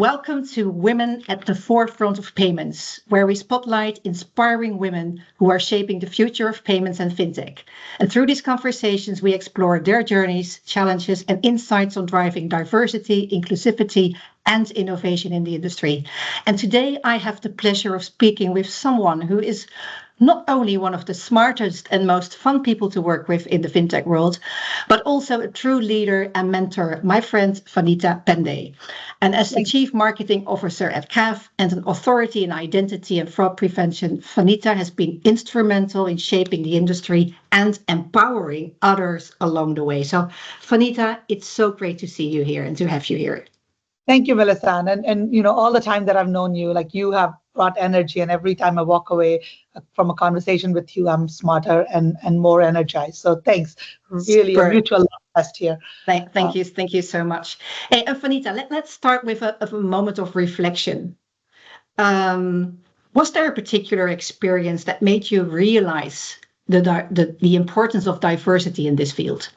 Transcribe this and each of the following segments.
Welcome to Women at the Forefront of Payments, where we spotlight inspiring women who are shaping the future of payments and fintech. And through these conversations, we explore their journeys, challenges, and insights on driving diversity, inclusivity, and innovation in the industry. And today I have the pleasure of speaking with someone who is not only one of the smartest and most fun people to work with in the fintech world, but also a true leader and mentor, my friend Vanita Pandey. And as the Chief Marketing Officer at Caf and an authority in identity and fraud prevention, Vanita has been instrumental in shaping the industry and empowering others along the way. So, Vanita, it's so great to see you here and to have you here. Thank you, Melissa. And you know, all the time that I've known you, like you have brought energy, and every time I walk away from a conversation with you, I'm smarter and more energized. So thanks. Really a mutual best here. Thank you so much. Hey, and Vanita, let's start with a moment of reflection. Was there a particular experience that made you realize the importance of diversity in this field?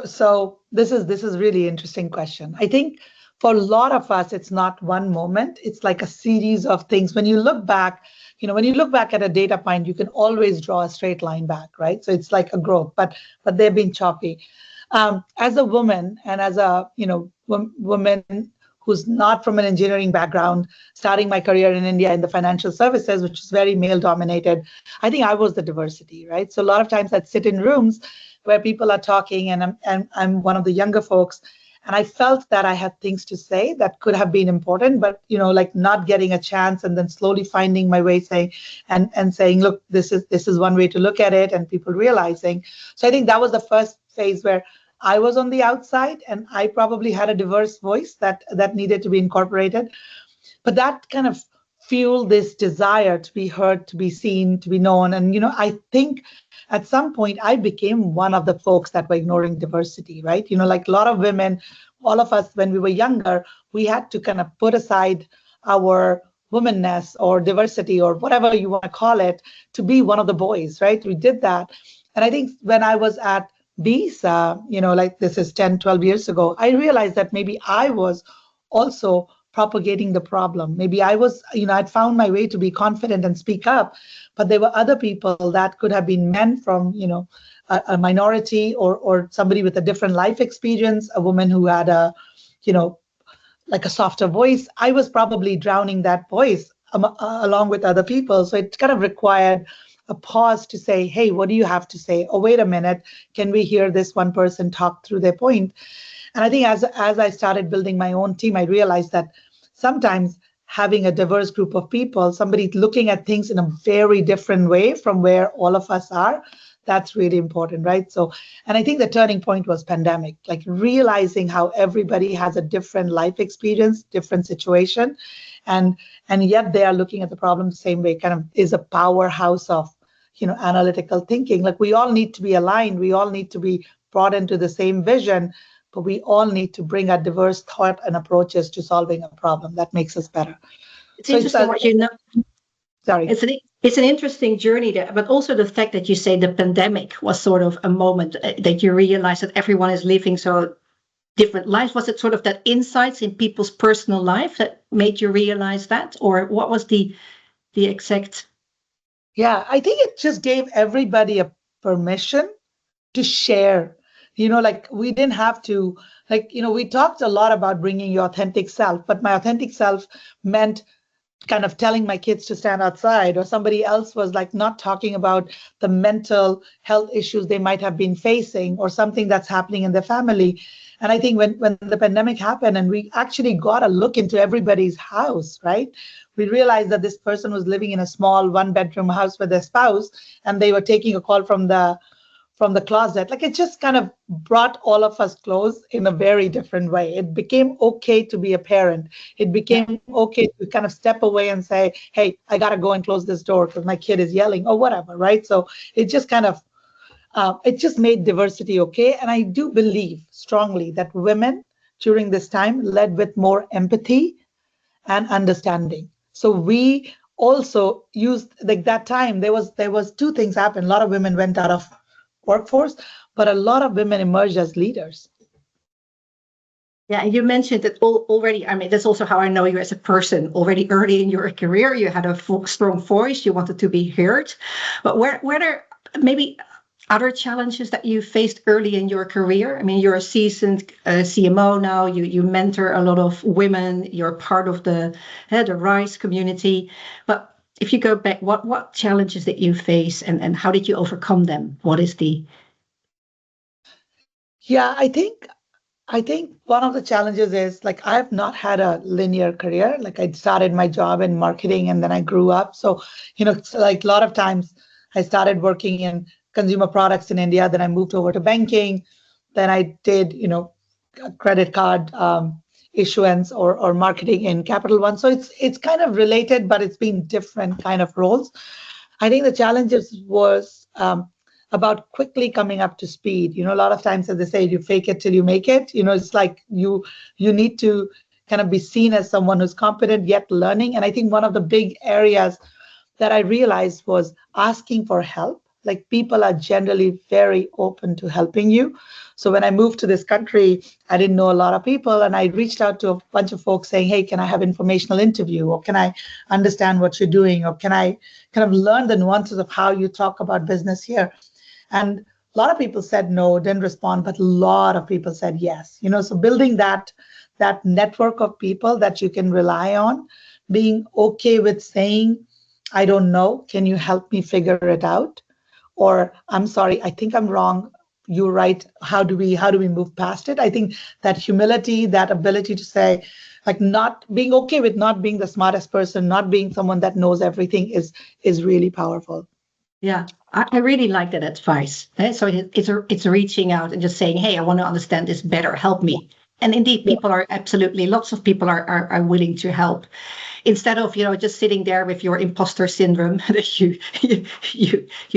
So this is really interesting question. I think for a lot of us, it's not one moment. It's like a series of things. When you look back, when you look back at a data point, you can always draw a straight line back, right? So it's like a growth, but they've been choppy. As a woman and as a woman who's not from an engineering background, starting my career in India in the financial services, which is very male dominated, I think I was the diversity, right? So a lot of times I'd sit in rooms where people are talking, and I'm one of the younger folks, and I felt that I had things to say that could have been important, but like not getting a chance, and then slowly finding my way, saying, look, this is one way to look at it, and people realizing. So I think that was the first phase where I was on the outside, and I probably had a diverse voice that needed to be incorporated, but that kind of fueled this desire to be heard, to be seen, to be known. And I think at some point I became one of the folks that were ignoring diversity, right? Like a lot of women, all of us when we were younger, we had to kind of put aside our womanness or diversity or whatever you want to call it to be one of the boys, right? We did that. And I think when I was at Visa, like this is 10, 12 years ago, I realized that maybe I was also propagating the problem. Maybe I was, I'd found my way to be confident and speak up, but there were other people that could have been men from, a minority or somebody with a different life experience, a woman who had a, like a softer voice. I was probably drowning that voice along with other people. So it kind of required a pause to say, hey, what do you have to say? Oh, wait a minute, can we hear this one person talk through their point? And I think as I started building my own team, I realized that sometimes having a diverse group of people, somebody looking at things in a very different way from where all of us are, that's really important, right? So, and I think the turning point was pandemic, like realizing how everybody has a different life experience, different situation, and yet they are looking at the problem the same way, kind of is a powerhouse of, analytical thinking. Like we all need to be aligned, we all need to be brought into the same vision, but we all need to bring a diverse thought and approaches to solving a problem that makes us better. It's interesting what you know. Sorry. It's an interesting journey there, but also the fact that you say the pandemic was sort of a moment that you realize that everyone is living so different lives. Was it sort of that insights in people's personal life that made you realize that, or what was the exact? Yeah, I think it just gave everybody a permission to share. Like we didn't have to, we talked a lot about bringing your authentic self, but my authentic self meant kind of telling my kids to stand outside, or somebody else was like not talking about the mental health issues they might have been facing or something that's happening in their family. And I think when the pandemic happened and we actually got a look into everybody's house, right? We realized that this person was living in a small 1-bedroom house with their spouse, and they were taking a call from the closet. Like it just kind of brought all of us close in a very different way. It became okay to be a parent. It became okay to kind of step away and say, hey, I got to go and close this door because my kid is yelling or whatever, right? So it just kind of, it just made diversity okay. And I do believe strongly that women during this time led with more empathy and understanding. So we also used, like that time, there was two things happened. A lot of women went out of workforce, but a lot of women emerged as leaders. Yeah, and you mentioned that already. I mean, that's also how I know you as a person. Already early in your career, you had a strong voice. You wanted to be heard. But were there maybe other challenges that you faced early in your career? I mean, you're a seasoned CMO now. You mentor a lot of women. You're part of the RISE community. But if you go back, what challenges did you face, and how did you overcome them? What is the Yeah, I think one of the challenges is like I've not had a linear career. Like I started my job in marketing and then I grew up. So, it's like a lot of times I started working in consumer products in India, then I moved over to banking, then I did, credit card issuance or marketing in Capital One. So it's kind of related, but it's been different kind of roles. I think the challenges was about quickly coming up to speed. A lot of times, as they say, you fake it till you make it. It's like you need to kind of be seen as someone who's competent yet learning. And I think one of the big areas that I realized was asking for help. Like people are generally very open to helping you. So when I moved to this country, I didn't know a lot of people, and I reached out to a bunch of folks saying, "Hey, can I have informational interview, or can I understand what you're doing, or can I kind of learn the nuances of how you talk about business here?" And a lot of people said no, didn't respond, but a lot of people said yes. So building that network of people that you can rely on, being okay with saying, "I don't know, can you help me figure it out?" Or, "I'm sorry, I think I'm wrong. You're right. How do we move past it?" I think that humility, that ability to say, like not being okay with not being the smartest person, not being someone that knows everything is really powerful. Yeah, I really like that advice. So it's reaching out and just saying, "Hey, I want to understand this better. Help me." And indeed, Yeah. people are absolutely, lots of people are willing to help, instead of just sitting there with your imposter syndrome that you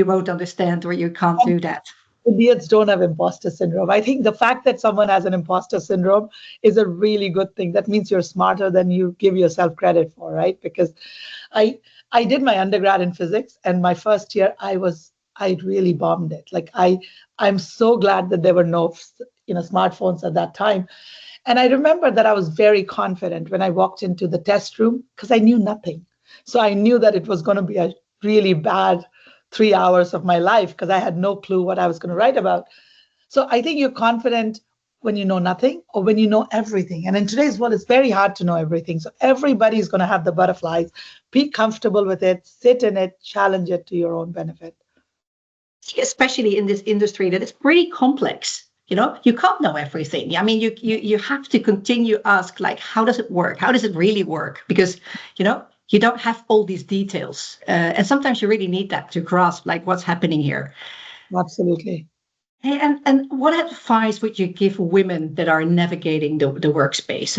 won't understand or you can't do that. Idiots don't have imposter syndrome. I think the fact that someone has an imposter syndrome is a really good thing. That means you're smarter than you give yourself credit for, right? Because I I did my undergrad in physics, and my first year I really bombed it. Like I'm so glad that there were no smartphones at that time. And I remember that I was very confident when I walked into the test room because I knew nothing. So I knew that it was going to be a really bad 3 hours of my life because I had no clue what I was going to write about. So I think you're confident when you know nothing or when you know everything. And in today's world, it's very hard to know everything. So everybody's going to have the butterflies. Be comfortable with it, sit in it, challenge it to your own benefit. Especially in this industry that is pretty complex. You can't know everything. I mean, you have to continue ask, like, how does it work? How does it really work? Because you don't have all these details, and sometimes you really need that to grasp like what's happening here. Absolutely. Hey, and what advice would you give women that are navigating the workspace?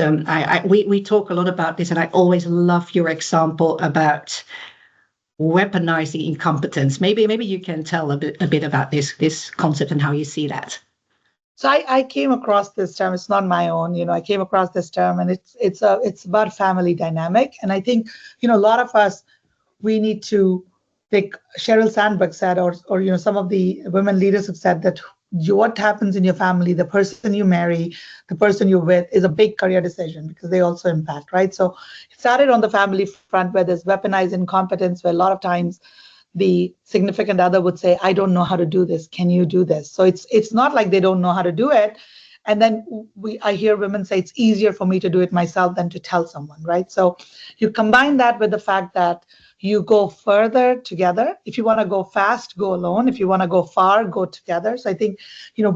We talk a lot about this, and I always love your example about weaponizing incompetence. Maybe you can tell a bit about this concept and how you see that. So I came across this term. It's not my own, I came across this term, and it's about family dynamic. And I think, a lot of us, we need to, like Sheryl Sandberg said, or some of the women leaders have said that what happens in your family, the person you marry, the person you're with, is a big career decision because they also impact, right? So it started on the family front where there's weaponized incompetence, where a lot of times the significant other would say, "I don't know how to do this. Can you do this?" So it's not like they don't know how to do it. And then I hear women say it's easier for me to do it myself than to tell someone, right? So you combine that with the fact that you go further together. If you want to go fast, go alone. If you want to go far, go together. So I think,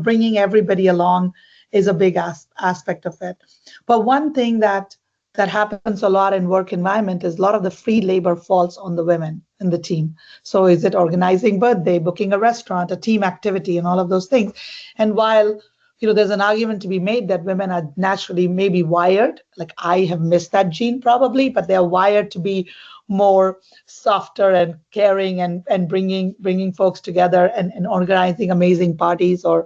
bringing everybody along is a big aspect of it. But one thing that happens a lot in work environment is a lot of the free labor falls on the women in the team. So is it organizing birthday, booking a restaurant, a team activity, and all of those things? And while there's an argument to be made that women are naturally maybe wired, like I have missed that gene probably, but they're wired to be more softer and caring and bringing folks together and organizing amazing parties, or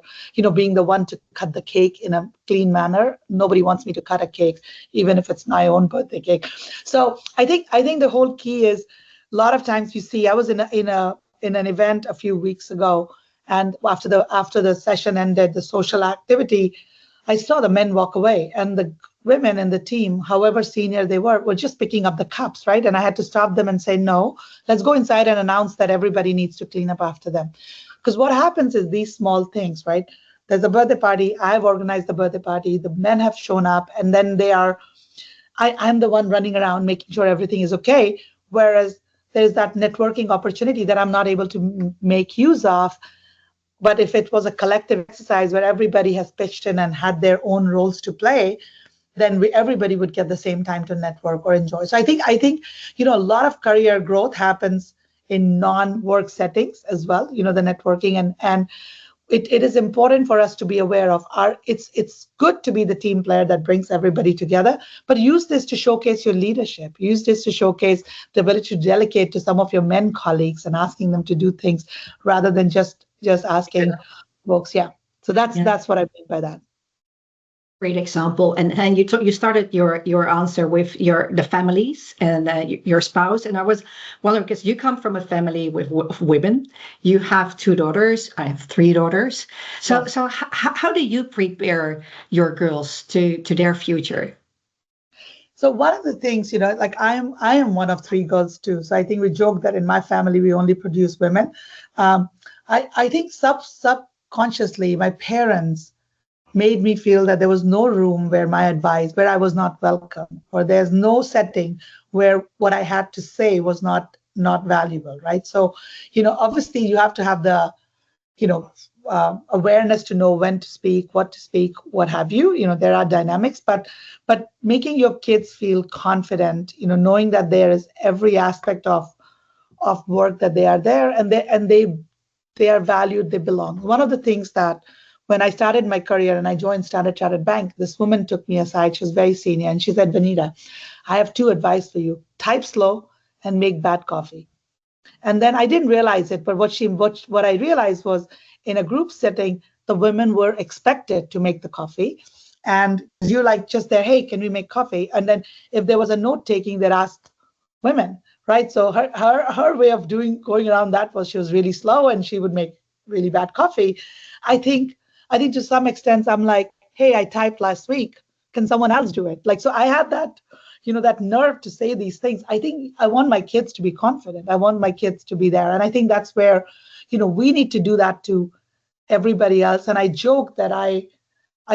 being the one to cut the cake in a clean manner. Nobody wants me to cut a cake, even if it's my own birthday cake. So I think the whole key is, a lot of times you see, I was in an event a few weeks ago, and after the session ended, the social activity, I saw the men walk away, and the women in the team, however senior they were just picking up the cups, right? And I had to stop them and say, no, let's go inside and announce that everybody needs to clean up after them. Because what happens is these small things, right? There's a birthday party. I've organized the birthday party. The men have shown up, and then I'm the one running around making sure everything is okay. Whereas there's that networking opportunity that I'm not able to make use of. But if it was a collective exercise where everybody has pitched in and had their own roles to play, then everybody would get the same time to network or enjoy. So I think a lot of career growth happens in non-work settings as well. The networking and it is important for us to be aware of it's good to be the team player that brings everybody together, but use this to showcase your leadership. Use this to showcase the ability to delegate to some of your men colleagues and asking them to do things rather than just asking folks. Yeah. So that's what I mean by that. Great example. And you started your answer with the families and your spouse. And I was wondering, because you come from a family of women, you have 2 daughters. I have 3 daughters. So how do you prepare your girls to their future? So one of the things, like I am one of 3 girls too. So I think we joke that in my family we only produce women. I think subconsciously my parents made me feel that there was no room where I was not welcome, or there's no setting where what I had to say was not valuable, right? So, obviously you have to have the, awareness to know when to speak, what have you. There are dynamics, but making your kids feel confident, knowing that there is every aspect of work that they are there and they are valued, they belong. One of the things that when I started my career and I joined Standard Chartered Bank, this woman took me aside. She was very senior, and she said, Vanita, I have 2 advice for you. Type slow and make bad coffee. And then I didn't realize it, but what I realized was in a group setting, the women were expected to make the coffee. And you're like just there, hey, can we make coffee? And then if there was a note taking, they'd ask women, right? So her way of going around that was she was really slow and she would make really bad coffee. I think to some extent, I'm like, hey, I typed last week. Can someone else do it? Like, so I had that, that nerve to say these things. I think I want my kids to be confident. I want my kids to be there. And I think that's where, we need to do that to everybody else. And I joke that I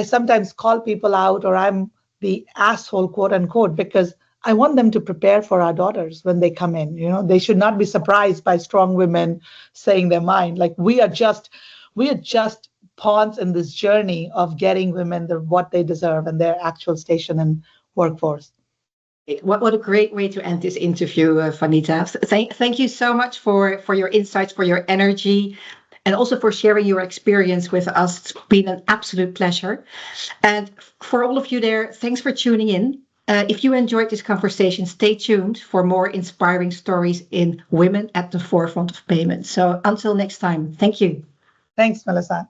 sometimes call people out, or I'm the asshole, quote unquote, because I want them to prepare for our daughters when they come in. They should not be surprised by strong women saying their mind. Like we are just pawns in this journey of getting women what they deserve and their actual station in workforce. What a great way to end this interview, Vanita. Thank you so much for your insights, for your energy, and also for sharing your experience with us. It's been an absolute pleasure. And for all of you there, thanks for tuning in. If you enjoyed this conversation, stay tuned for more inspiring stories in women at the forefront of payments. So until next time, thank you. Thanks, Melissa.